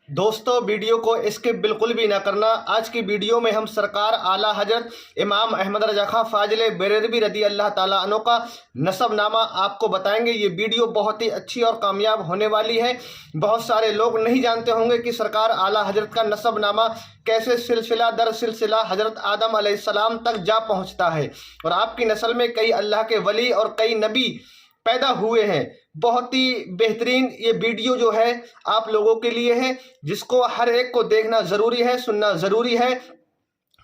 दोस्तों वीडियो को स्किप बिल्कुल भी ना करना। आज की वीडियो में हम सरकार आला हजरत इमाम अहमद रजा खां फाजिल बेरेलवी रदी अल्लाह ताला अन्हु का नसबनामा आपको बताएंगे। ये वीडियो बहुत ही अच्छी और कामयाब होने वाली है। बहुत सारे लोग नहीं जानते होंगे कि सरकार आला हजरत का नसबनामा कैसे सिलसिला दर सिलसिला हजरत आदम अलैहिस्सलाम तक जा पहुँचता है और आपकी नस्ल में कई अल्लाह के वली और कई नबी पैदा हुए हैं। बहुत ही बेहतरीन ये वीडियो जो है आप लोगों के लिए है, जिसको हर एक को देखना ज़रूरी है, सुनना ज़रूरी है,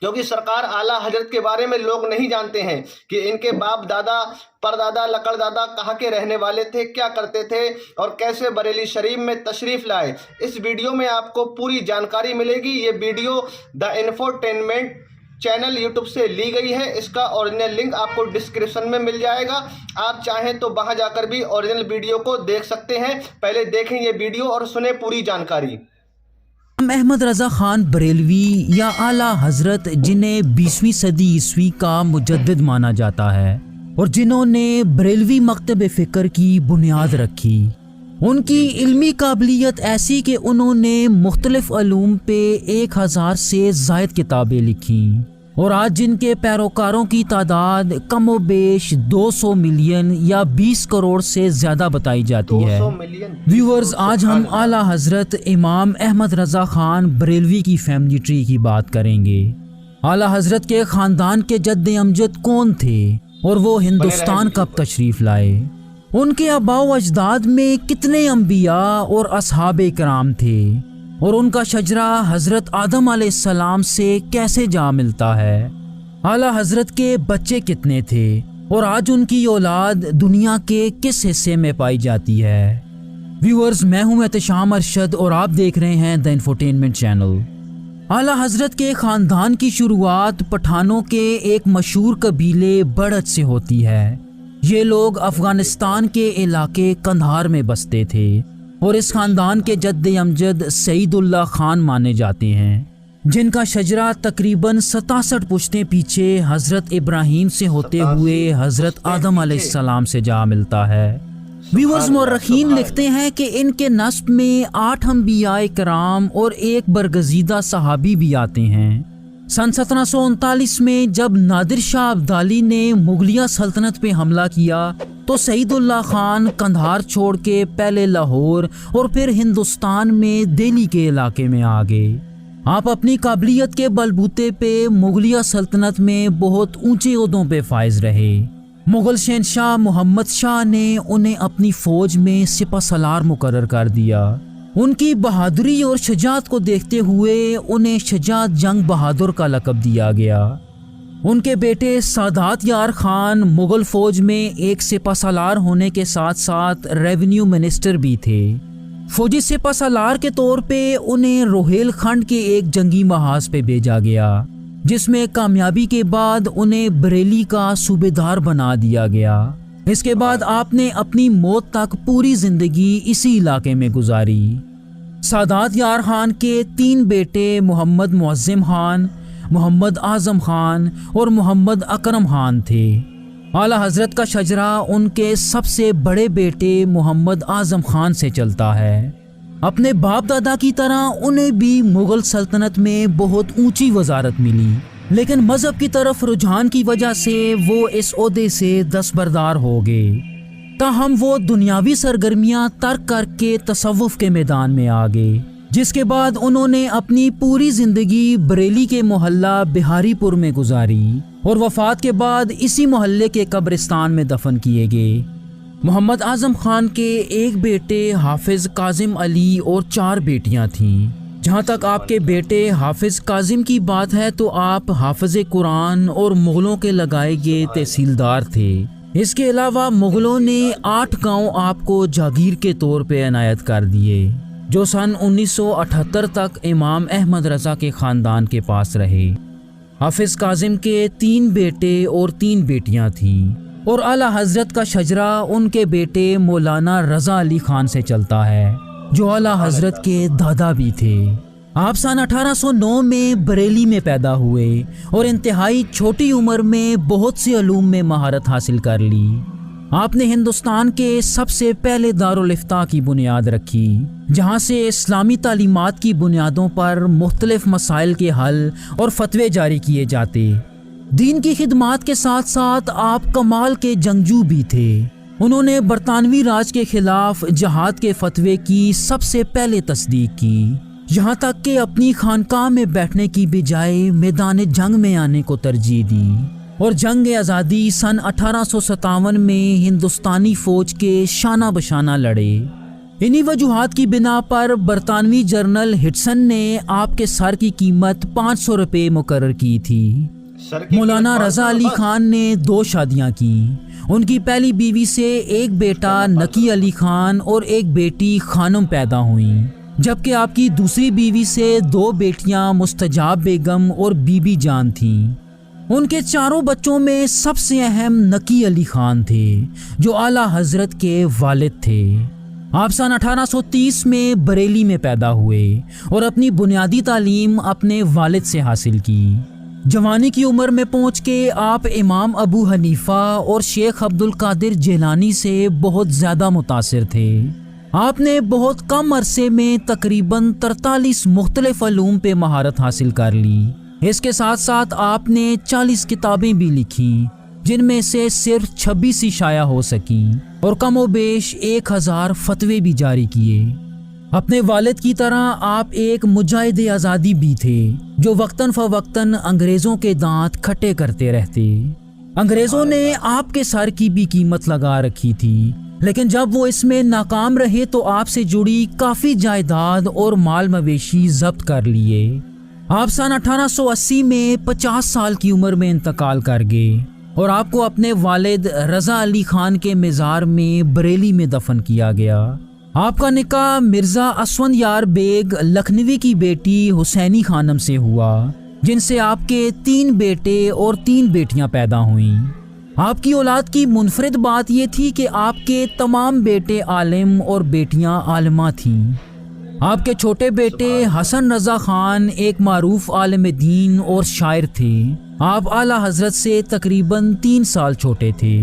क्योंकि सरकार आला हजरत के बारे में लोग नहीं जानते हैं कि इनके बाप दादा परदादा लकड़दादा कहाँ के रहने वाले थे, क्या करते थे और कैसे बरेली शरीफ में तशरीफ़ लाए। इस वीडियो में आपको पूरी जानकारी मिलेगी। ये video the infotainment channel YouTube से ली गई है। इसका ओरिजिनल लिंक आपको डिस्क्रिप्शन में मिल जाएगा। आप चाहें तो वहां जाकर भी ओरिजिनल वीडियो को देख सकते हैं। पहले देखें ये वीडियो और सुने पूरी जानकारी। अहमद रजा खान बरेलवी या आला हजरत, जिन्हें 20वीं सदी ईस्वी का मुजद्दिद माना जाता है और जिन्होंने बरेलवी मकतब फ़िक्र की बुनियाद रखी, उनकी इल्मी काबिलियत ऐसी कि उन्होंने मुख्तलिफ अलूम पे 1000 से ज़ायद किताबें लिखी और आज जिनके पैरोकारों की तादाद कम व बेश 200 मिलियन या 20 करोड़ से ज़्यादा बताई जाती है। व्यूअर्स, आज हम आला हजरत इमाम अहमद रजा खान बरेलवी की फैमिली ट्री की बात करेंगे। आला हजरत के ख़ानदान के जद्द अमजद कौन थे और वो हिंदुस्तान कब तशरीफ़ लाए, उनके आबाओ अजदाद में कितने अंबिया और असहाबे कराम थे और उनका शजरा हजरत आदम अलैहिस्सलाम से कैसे जा मिलता है, आला हजरत के बच्चे कितने थे और आज उनकी औलाद दुनिया के किस हिस्से में पाई जाती है। व्यूअर्स, मैं हूं एहतशाम अरशद और आप देख रहे हैं द इंफोटेनमेंट चैनल। आला हजरत के ख़ानदान की शुरुआत पठानों के एक मशहूर कबीले बड़त से होती है। ये लोग अफ़गानिस्तान के इलाके कंधार में बसते थे और इस ख़ानदान के जद्द अमजद सईदुल्लाह खान माने जाते हैं, जिनका शजरा तकरीबन 67 पुश्तें पीछे हज़रत इब्राहीम से होते हुए हज़रत आदम अलैहिस्सलाम से जा मिलता है। व्यूअर्स, मुर्रखीन लिखते हैं कि इनके नस्ब में 8 अंबिया कराम और एक बरगज़ीदा सहाबी भी आते हैं। सन 1739 में जब नादिर शाह अब्दाली ने मुगलिया सल्तनत पे हमला किया तो सईदुल्लाह खान कंधार छोड़ के पहले लाहौर और फिर हिंदुस्तान में दिल्ली के इलाके में आ गए। आप अपनी काबिलियत के बलबूते पे मुगलिया सल्तनत में बहुत ऊंचे ओहदों पे फाइज रहे। मुगल शहंशाह मोहम्मद शाह ने उन्हें अपनी फ़ौज में सिपहसालार मुकर्रर कर दिया। उनकी बहादुरी और शजाअत को देखते हुए उन्हें शजाअत जंग बहादुर का लक़ब दिया गया। उनके बेटे सादात यार खान मुग़ल फ़ौज में एक सिपहसालार होने के साथ साथ रेवेन्यू मिनिस्टर भी थे। फ़ौजी सिपहसालार के तौर पे उन्हें रोहेलखंड के एक जंगी महाज पे भेजा गया, जिसमें कामयाबी के बाद उन्हें बरेली का सूबेदार बना दिया गया। इसके बाद आपने अपनी मौत तक पूरी जिंदगी इसी इलाके में गुजारी। सादात यार खान के 3 बेटे मोहम्मद मुअज़्ज़िम खान, मोहम्मद आज़म खान और मोहम्मद अकरम खान थे। आला हजरत का शजरा उनके सबसे बड़े बेटे मोहम्मद आज़म खान से चलता है। अपने बाप दादा की तरह उन्हें भी मुग़ल सल्तनत में बहुत ऊंची वजारत मिली, लेकिन मज़हब की तरफ रुझान की वजह से वो इस ओहदे से दस्तबरदार हो गए। ताहम वो दुनियावी सरगर्मियां तर्क करके तसव्वुफ के मैदान में आ गए, जिसके बाद उन्होंने अपनी पूरी ज़िंदगी बरेली के मोहल्ला बिहारीपुर में गुजारी और वफ़ात के बाद इसी मोहल्ले के कब्रिस्तान में दफन किए गए। मोहम्मद आज़म खान के एक बेटे हाफिज़ काजिम अली और 4 बेटियां थीं। जहाँ तक आपके बेटे हाफिज़ काजिम की बात है तो आप हाफिज़ कुरान और मुग़लों के लगाए गए तहसीलदार थे। इसके अलावा मुग़लों ने 8 गांव आपको जागीर के तौर पे इनायत कर दिए, जो सन 1978 तक इमाम अहमद रज़ा के ख़ानदान के पास रहे। हाफिज़ काजिम के 3 बेटे और 3 बेटियां थीं और आला हजरत का शजरा उनके बेटे मौलाना रज़ा अली खान से चलता है, जो आला हजरत के दादा भी थे। आप सन 1809 में बरेली में पैदा हुए और इंतहाई छोटी उम्र में बहुत सी अलूम में महारत हासिल कर ली। آپ نے ہندوستان کے سب سے پہلے دارالافتاء کی بنیاد رکھی، جہاں سے اسلامی تعلیمات کی بنیادوں پر مختلف مسائل کے حل اور فتوے جاری کیے جاتے۔ دین کی خدمات کے ساتھ ساتھ آپ کمال کے جنگجو بھی تھے۔ انہوں نے برطانوی راج کے خلاف جہاد کے فتوے کی سب سے پہلے تصدیق کی، یہاں تک کہ اپنی خانقاہ میں بیٹھنے کی بجائے میدان جنگ میں آنے کو ترجیح دی، اور جنگ آزادی سن 1857 میں ہندوستانی فوج کے شانہ بشانہ لڑے۔ انہی وجوہات کی بنا پر برطانوی جنرل ہٹسن نے آپ کے سر کی قیمت 500 روپے مقرر کی تھی۔ مولانا رضا علی خان نے 2 شادیاں کی۔ ان کی پہلی بیوی سے ایک بیٹا نقی علی خان اور ایک بیٹی خانم پیدا ہوئیں، جبکہ آپ کی دوسری بیوی سے 2 بیٹیاں مستجاب بیگم اور بی بی جان تھیں۔ ان کے 4 بچوں میں سب سے اہم نقی علی خان تھے، جو اعلیٰ حضرت کے والد تھے۔ آپ سن 1830 میں بریلی میں پیدا ہوئے اور اپنی بنیادی تعلیم اپنے والد سے حاصل کی۔ جوانی کی عمر میں پہنچ کے آپ امام ابو حنیفہ اور شیخ عبد القادر جیلانی سے بہت زیادہ متاثر تھے۔ آپ نے بہت کم عرصے میں تقریباً 43 مختلف علوم پہ مہارت حاصل کر لی۔ اس کے ساتھ ساتھ آپ نے 40 کتابیں بھی لکھیں، جن میں سے صرف 26 ہی شائع ہو سکیں، اور کم و بیش 1000 فتوے بھی جاری کیے۔ اپنے والد کی طرح آپ ایک مجاہد آزادی بھی تھے، جو وقتاً فوقتاً انگریزوں کے دانت کھٹے کرتے رہتے۔ انگریزوں نے آپ کے سر کی بھی قیمت لگا رکھی تھی، لیکن جب وہ اس میں ناکام رہے تو آپ سے جڑی کافی جائیداد اور مال مویشی ضبط کر لیے۔ آپ سن 1880 میں 50 سال کی عمر میں انتقال کر گئے، اور آپ کو اپنے والد رضا علی خان کے مزار میں بریلی میں دفن کیا گیا۔ آپ کا نکاح مرزا اسفندیار بیگ لکھنوی کی بیٹی حسینی خانم سے ہوا، جن سے آپ کے 3 بیٹے اور 3 بیٹیاں پیدا ہوئیں۔ آپ کی اولاد کی منفرد بات یہ تھی کہ آپ کے تمام بیٹے عالم اور بیٹیاں عالمہ تھیں۔ آپ کے چھوٹے بیٹے حسن رضا خان ایک معروف عالم دین اور شاعر تھے۔ آپ اعلیٰ حضرت سے تقریباً 3 سال چھوٹے تھے۔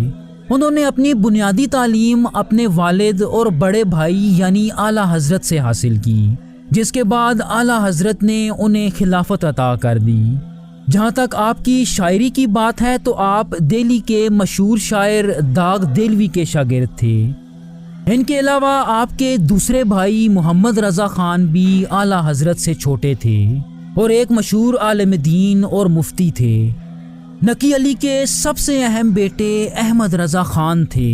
انہوں نے اپنی بنیادی تعلیم اپنے والد اور بڑے بھائی یعنی اعلیٰ حضرت سے حاصل کی، جس کے بعد اعلیٰ حضرت نے انہیں خلافت عطا کر دی۔ جہاں تک آپ کی شاعری کی بات ہے تو آپ دہلی کے مشہور شاعر داغ دہلوی کے شاگرد تھے۔ ان کے علاوہ آپ کے دوسرے بھائی محمد رضا خان بھی اعلیٰ حضرت سے چھوٹے تھے اور ایک مشہور عالم دین اور مفتی تھے۔ نقی علی کے سب سے اہم بیٹے احمد رضا خان تھے،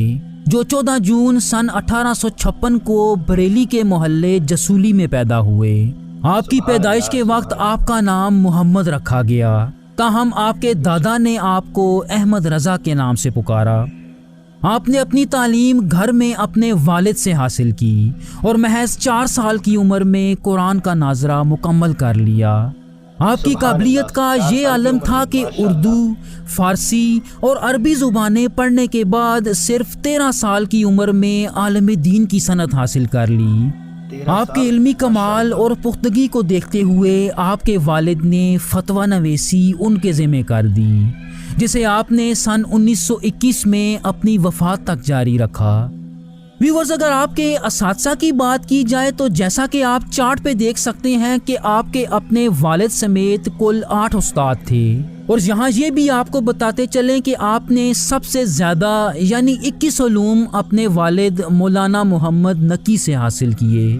جو 14 جون سن 1856 کو بریلی کے محلے جسولی میں پیدا ہوئے۔ آپ کی پیدائش کے وقت آپ کا نام محمد رکھا گیا، تاہم آپ کے دادا نے آپ کو احمد رضا کے نام سے پکارا۔ آپ نے اپنی تعلیم گھر میں اپنے والد سے حاصل کی اور محض 4 سال کی عمر میں قرآن کا ناظرہ مکمل کر لیا۔ آپ کی قابلیت کا یہ عالم تھا کہ اردو، فارسی اور عربی زبانیں پڑھنے کے بعد صرف 13 سال کی عمر میں عالم دین کی سند حاصل کر لی۔ آپ کے علمی کمال اور پختگی کو دیکھتے ہوئے آپ کے والد نے فتویٰ نویسی ان کے ذمہ کر دی، جسے آپ نے سن 1921 میں اپنی وفات تک جاری رکھا۔ ویورز، اگر آپ کے اساتذہ کی بات کی جائے تو جیسا کہ آپ چارٹ پہ دیکھ سکتے ہیں کہ آپ کے اپنے والد سمیت کل 8 استاد تھے، اور یہاں یہ بھی آپ کو بتاتے چلیں کہ آپ نے سب سے زیادہ یعنی 21 علوم اپنے والد مولانا محمد نقی سے حاصل کیے۔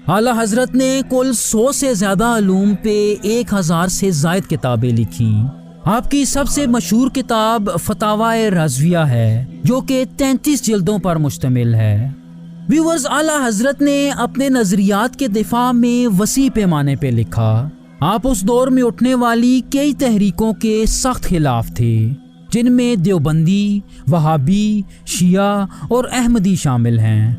اعلیٰ حضرت نے کل 100 سے زیادہ علوم پہ 1000 سے زائد کتابیں لکھیں۔ آپ کی سب سے مشہور کتاب فتاوی رضویہ ہے، جو کہ 33 جلدوں پر مشتمل ہے۔ ویورز، اعلیٰ حضرت نے اپنے نظریات کے دفاع میں وسیع پیمانے پہ لکھا۔ آپ اس دور میں اٹھنے والی کئی تحریکوں کے سخت خلاف تھے، جن میں دیوبندی، وہابی، شیعہ اور احمدی شامل ہیں۔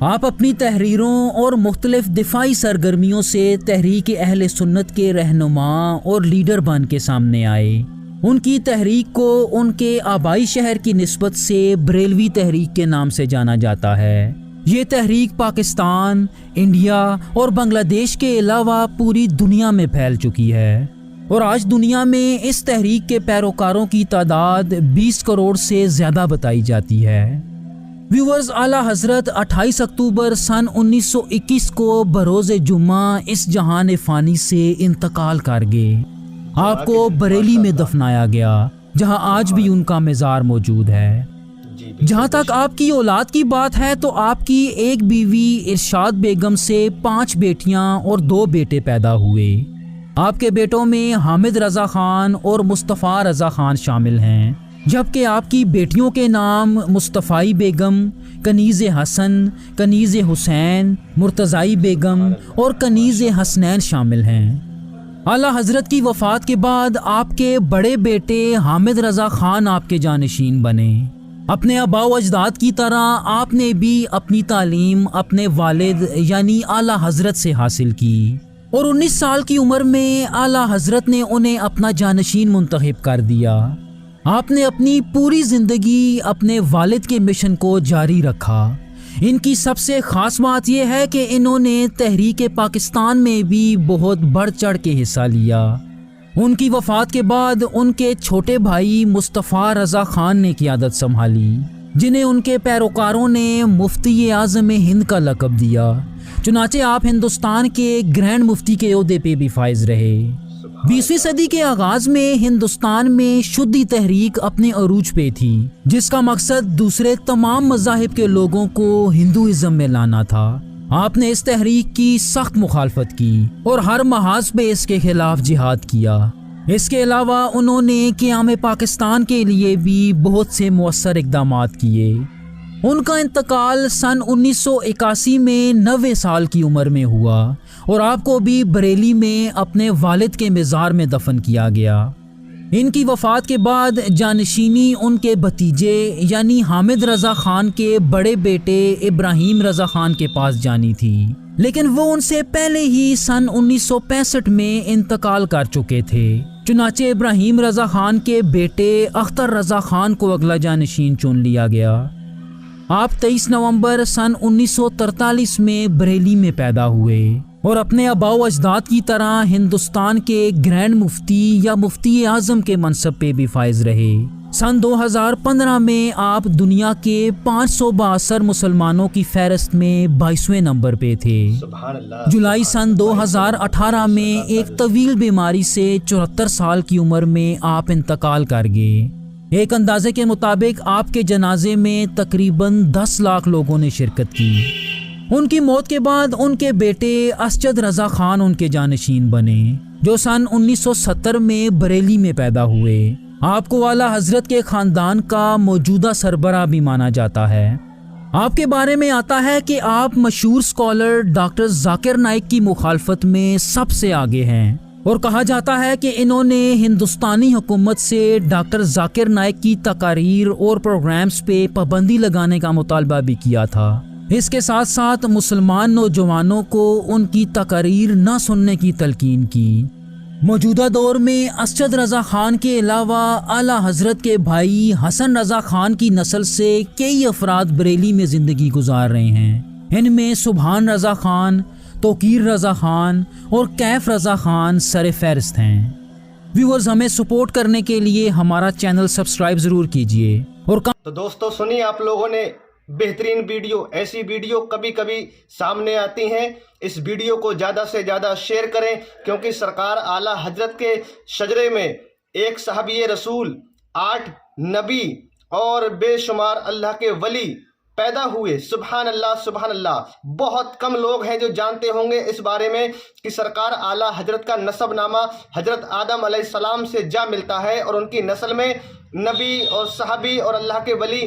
آپ اپنی تحریروں اور مختلف دفاعی سرگرمیوں سے تحریک اہل سنت کے رہنما اور لیڈر بن کے سامنے آئے۔ ان کی تحریک کو ان کے آبائی شہر کی نسبت سے بریلوی تحریک کے نام سے جانا جاتا ہے۔ یہ تحریک پاکستان، انڈیا اور بنگلہ دیش کے علاوہ پوری دنیا میں پھیل چکی ہے، اور آج دنیا میں اس تحریک کے پیروکاروں کی تعداد 20 کروڑ سے زیادہ بتائی جاتی ہے۔ व्यूअर्स, आला हजरत 28 अक्टूबर सन 1921 को बरोज़ जुम्मा इस जहान फ़ानी से इंतकाल कर गए। आपको बरेली में दफनाया गया, जहां आज भी उनका मज़ार मौजूद है। जहां तक आपकी औलाद की बात है तो आपकी एक बीवी इरशाद बेगम से 5 बेटियां और 2 बेटे पैदा हुए। आपके बेटों में हामिद रज़ा खान और मुस्तफ़ा रज़ा खान शामिल हैं, जबकि आपकी बेटियों के नाम मुस्तफ़ाई बेगम, कनीज़ हसन, कनीज़ हुसैन, मुर्तज़ाई बेगम और कनीज़ हसनैन शामिल हैं। आला हज़रत की वफ़ात के बाद आपके बड़े बेटे हामिद रज़ा खान आपके जानशीन बने। अपने आबाओ अजदाद की तरह आपने भी अपनी तालीम अपने वालिद यानी आला हज़रत से हासिल की और 19 साल की उम्र में आला हज़रत ने उन्हें अपना जानशीन मुंतखब कर दिया। आपने अपनी पूरी ज़िंदगी अपने वालिद के मिशन को जारी रखा। इनकी सबसे ख़ास बात यह है कि इन्होंने तहरीक पाकिस्तान में भी बहुत बढ़ चढ़ के हिस्सा लिया। उनकी वफ़ात के बाद उनके छोटे भाई मुस्तफ़ा रज़ा खान ने क़ियादत संभाली, जिन्हें उनके पैरोकारों ने मुफ्ती आज़म हिंद का लक़ब दिया। चुनाचे आप हिंदुस्तान के ग्रैंड मुफ्ती के ओहदे पे भी फाइज रहे। 20वीं सदी के आगाज़ में हिंदुस्तान में शुद्धी तहरीक अपने अरूज पे थी, जिसका मकसद दूसरे तमाम मज़ाहिब के लोगों को हिंदुइज़्म में लाना था। आपने इस तहरीक की सख्त मुखालफत की और हर महाज पे इसके खिलाफ जिहाद किया। इसके अलावा उन्होंने क़याम पाकिस्तान के लिए भी बहुत से मुअस्सर इक़दामात किए। उनका इंतकाल सन 1981 में 90 साल की उम्र में हुआ और आपको भी बरेली में अपने वालिद के मज़ार में दफन किया गया। इनकी वफ़ात के बाद जानशीनी उनके भतीजे यानी हामिद रज़ा खान के बड़े बेटे इब्राहिम रज़ा खान के पास जानी थी, लेकिन वो उनसे पहले ही सन 1965 में इंतकाल कर चुके थे। चुनाचे इब्राहिम रज़ा खान के बेटे अख्तर रज़ा खान को अगला जानशीन चुन लिया गया। आप 23 नवंबर सन 1943 में बरेली में पैदा हुए और अपने आबाओ अजदाद की तरह हिंदुस्तान के ग्रैंड मुफ्ती या मुफ्ती आज़म के मनसब पे भी फाइज रहे। सन 2015 में आप दुनिया के 562 मुसलमानों की फहरिस्त में 22वें नंबर पे थे। जुलाई सन 2018 में एक तवील बीमारी से 74 साल की उम्र में आप इंतकाल कर गए। एक अंदाजे के मुताबिक आपके जनाजे में तकरीबन 10 लाख लोगों ने शिरकत की। उनकी मौत के बाद उनके बेटे असजद रज़ा खान उनके जानशीन बने, जो सन 1970 में बरेली में पैदा हुए। आपको आला हज़रत के ख़ानदान का मौजूदा सरबराह भी माना जाता है। आपके बारे में आता है कि आप मशहूर स्कॉलर डॉक्टर जाकिर नाइक की मुखालफत में सबसे आगे हैं और कहा जाता है कि इन्होंने हिंदुस्तानी हुकूमत से डॉक्टर जाकिर नाइक की तकारीर और प्रोग्राम्स पे पाबंदी लगाने का मुतालबा भी किया था। इसके साथ साथ मुसलमान नौजवानों को उनकी तकारीर न सुनने की तलकीन की। मौजूदा दौर में असजद रज़ा खान के अलावा आला हज़रत के भाई हसन रज़ा खान की नस्ल से कई अफराद बरेली में ज़िंदगी गुजार रहे हैं। इनमें सुभान रज़ा खान, तोकीर रज़ा खान और कैफ रज़ा खान सर फहरिस्त हैं। व्यूअर्स, हमें सपोर्ट करने के लिए हमारा चैनल सब्सक्राइब ज़रूर कीजिए। और तो दोस्तों सुनिए, आप लोगों ने बेहतरीन वीडियो, ऐसी वीडियो कभी कभी सामने आती हैं। इस वीडियो को ज़्यादा से ज़्यादा शेयर करें, क्योंकि सरकार आला हजरत के शजरे में एक सहाबी रसूल, 8 नबी और बेशुमार अल्लाह के वली पैदा हुए। सुभान अल्लाह, सुभान अल्लाह। बहुत कम लोग हैं जो जानते होंगे इस बारे में कि सरकार आला हजरत का नसबनामा हजरत आदम अलैहिस्सलाम से जा मिलता है और उनकी नस्ल में नबी और सहाबी और अल्लाह के वली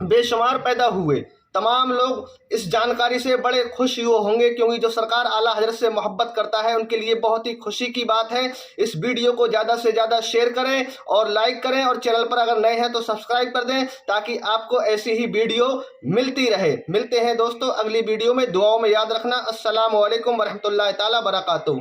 बेशुमार पैदा हुए। तमाम लोग इस जानकारी से बड़े खुश होंगे, क्योंकि जो सरकार आला हजरत से मोहब्बत करता है उनके लिए बहुत ही खुशी की बात है। इस वीडियो को ज़्यादा से ज़्यादा शेयर करें और लाइक करें, और चैनल पर अगर नए हैं तो सब्सक्राइब कर दें, ताकि आपको ऐसी ही वीडियो मिलती रहे। मिलते हैं दोस्तों अगली वीडियो में, दुआओं में याद रखना। अस्सलामु अलैकुम वरहमतुल्लाहि ताला बरकातुहू।